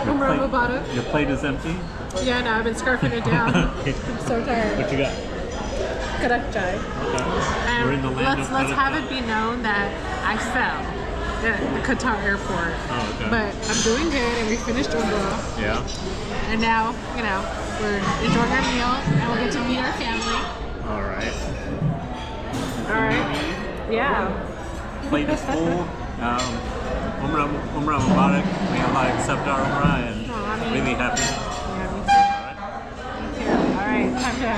Umrah Mubarak. Your plate is empty? Yeah, no, I've been scarfing it down. Okay. I'm so tired. What you got? Clipchamp. Okay. We're in the land of let's have it be known that I fell at the Qatar airport. Oh, okay. But I'm doing good, and we finished Umrah. Yeah. And now, you know, we're enjoying our meal, and we'll get to meet our family. All right. All right. Yeah. Plate is full. Umrah Mubarak. May Allah accept our Umrah, and really happy. Yeah, me too. All right. Me too. All right, time to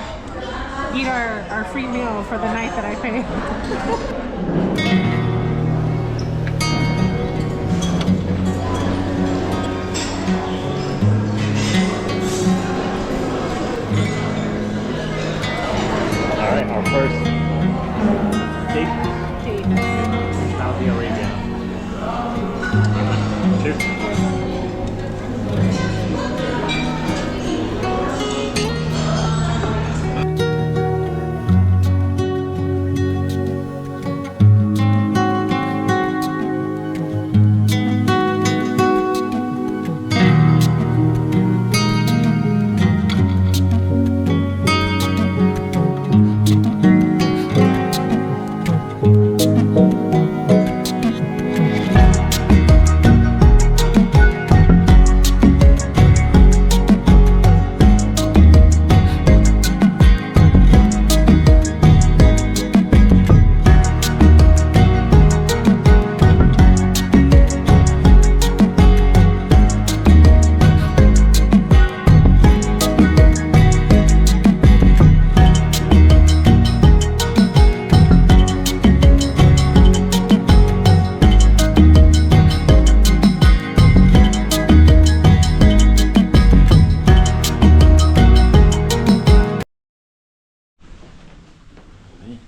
eat our free meal for the night that I paid. All right, our first date in Saudi Arabia. Cheers.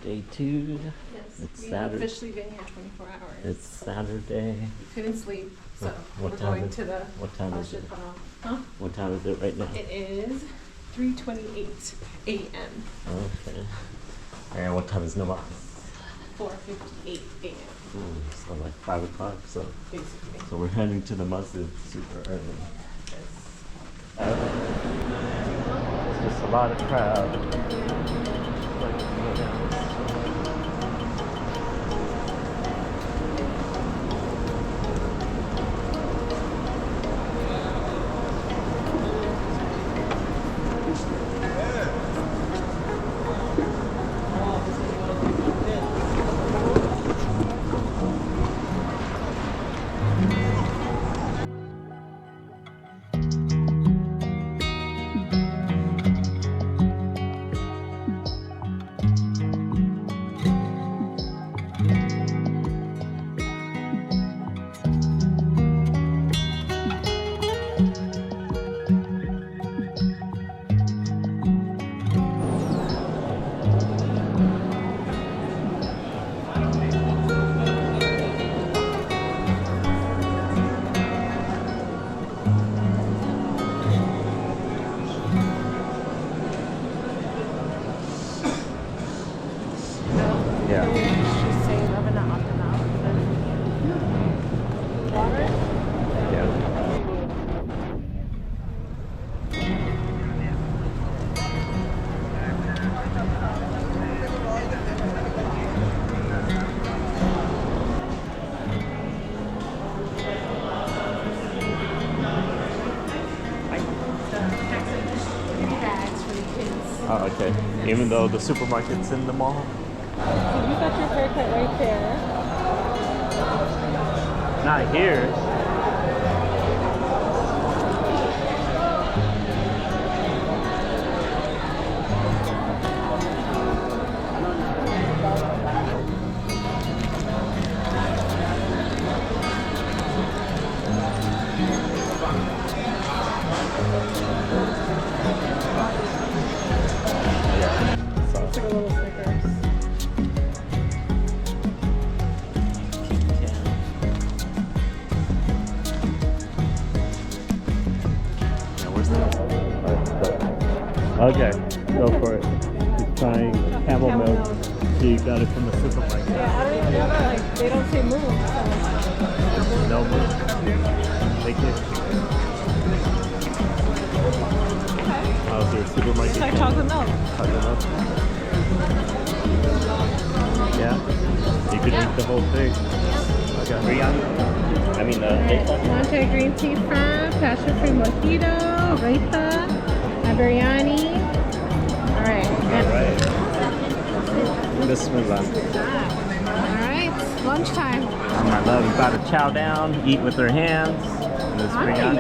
Day 2. Yes, It's we Saturday. have officially been here 24 hours. It's Saturday. Couldn't sleep, so What we're time going is- to the what time is it? Huh? What time is it right now? It is 3:28 a.m. Okay. And what time is namaz? 4:58 a.m. So like 5 o'clock. So basically. we're heading to the masjid super early. It's just a lot of crowd. Yeah. She's saying I'm gonna opt out. Water? Yeah. Bags for the kids. Oh, okay. Even though the supermarket's in the mall? So you got your haircut right there. Not here. Yeah. So, It's like a little Snickers. yeah, where's that? Okay, go for it. He's trying camel milk. She got it from the supermarket. Yeah, I don't even know that. Like, they don't say move. So. No milk. Thank you. How's your supermarket? It's like chocolate milk. Chocolate milk? Yeah? You could eat the whole thing. Okay. Biryani? I mean, Monterey green tea frap, passion fruit mojito, raita, biryani. Alright. Alright. Bismillah. Alright, lunchtime. Oh, my love, you gotta chow down, eat with their hands. This biryani.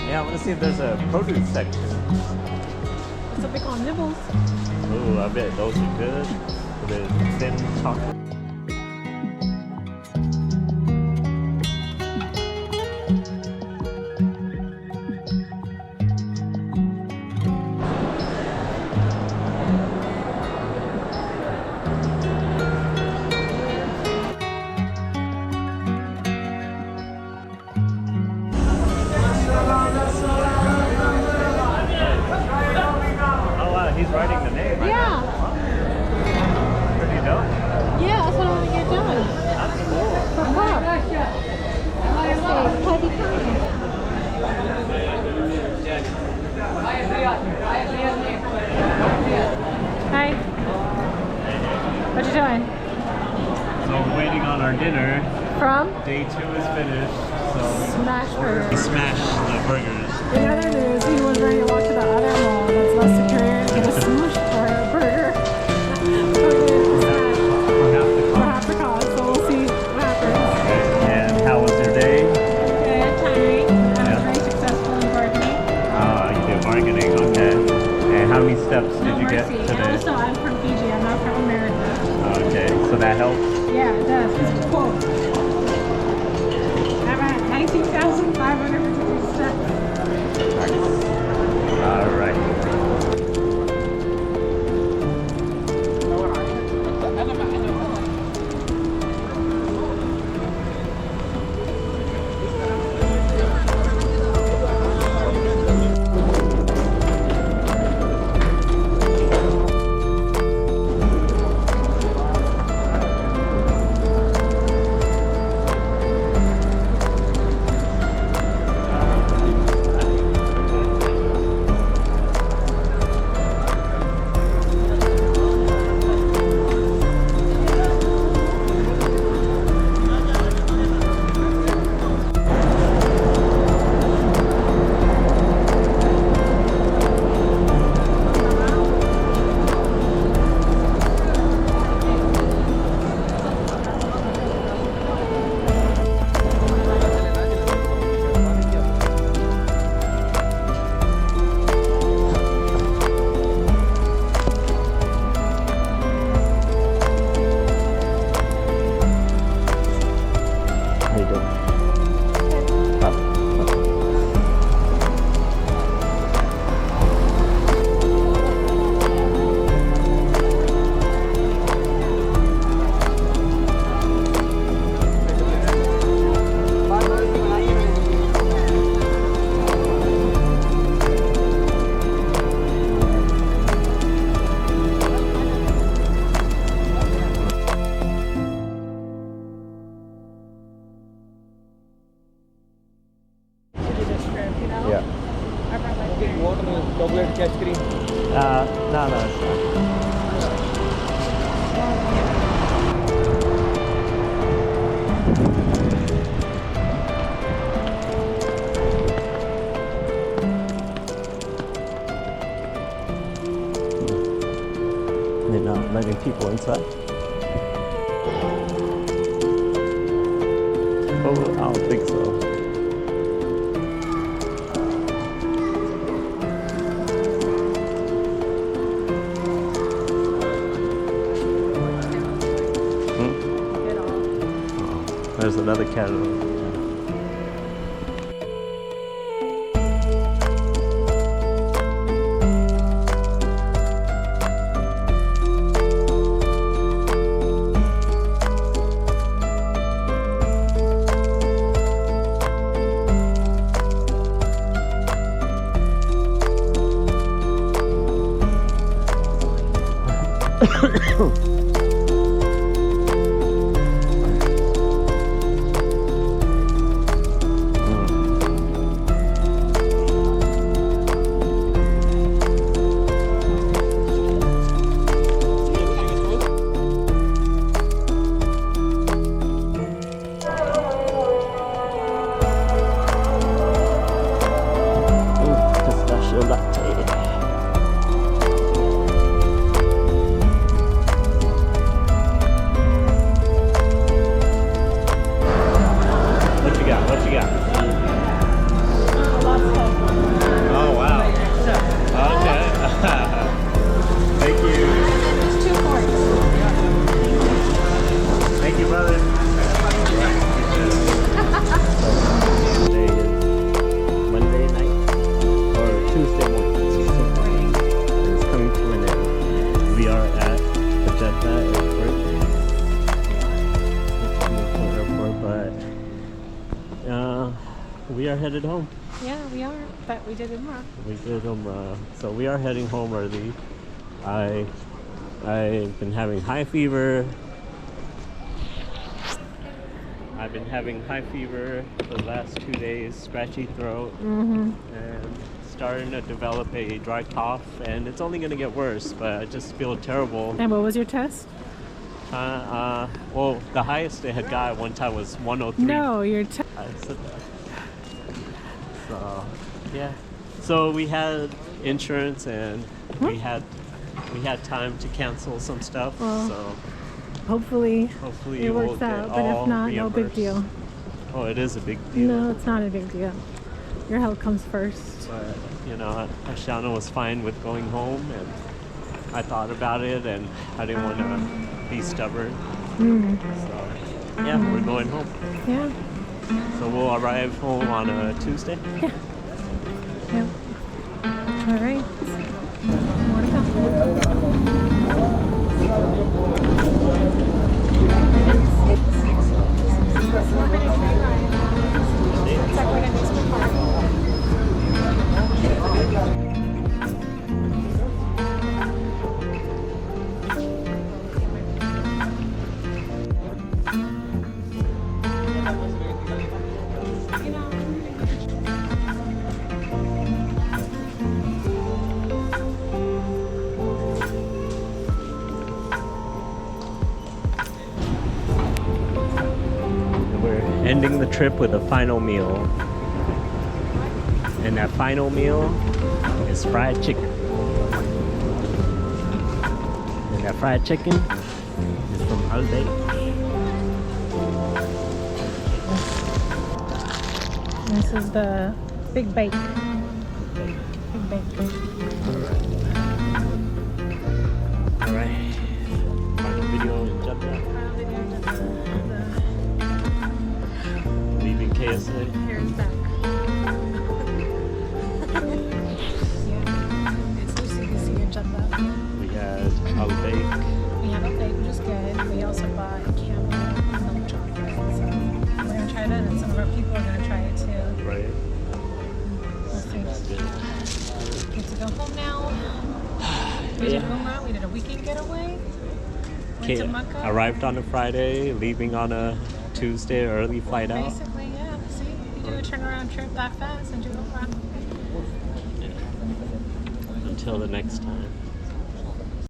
Yeah, I want to see if there's a produce section. That's what they call nibbles. Ooh, I bet those are good. A bit thin chocolate. He's writing the name right Yeah. now. Pretty dope. Yeah, that's what I want to get done. That's cool. For what? Heavy time. Hi. What you doing? So we're waiting on our dinner. From? Day 2 is finished. So Smash we Burger. smashed the burgers. In other news, he was ready to walk to the other mall that's less secure and get a smash burger. For half the cost, so we'll see what happens. And how was your day? Good, tiring. I was very successful in bargaining. You did bargaining, okay. And how many steps did No you get mercy. today? Also, I'm from Fiji. I'm not from America. Okay, so that helps. Yeah, it does. Because it's cool. I'm at 19,553 steps. All right. chocolate ice cream? No, it's fine. They're not letting people inside. Oh, I don't think so. there's another kettle. We are headed home. Yeah, we are. But we did Umrah. We did Umrah. So we are heading home early. I've been having high fever. I've been having high fever for the last 2 days, scratchy throat, and starting to develop a dry cough. And it's only going to get worse, but I just feel terrible. And what was your test? Well, the highest it had got one time was 103. No, your test. I said that. So, yeah. So we had insurance and we had time to cancel some stuff. Well, so hopefully it we'll works get out. But if not, no big deal. Oh, it is a big deal. No, it's not a big deal. Your health comes first. But you know, Ashana was fine with going home, and I thought about it, and I didn't want to be stubborn. So yeah, we're going home. Yeah. So we'll arrive home on a Tuesday. Yeah. Yeah. All right. More to come. Ending the trip with a final meal. And that final meal is fried chicken. And that fried chicken is from Alday. This is the big bake. Big bake. Alright. Final video in Jeddah. Leaving KSA. Here's back. Yeah. It's Lucy to see in Jeddah. We had Alday. We have a bake, which is good. We also bought camel milk chocolate. So we're going to try that, and some of our people are going to try it too. Right. We'll see. Good. Get to go home now. We did Umrah. We did a weekend getaway. Went to Mecca. Arrived on a Friday, leaving on a Tuesday early flight out. Basically, yeah. See, you do a turnaround trip that fast and do Umrah. Yeah. Until the next time.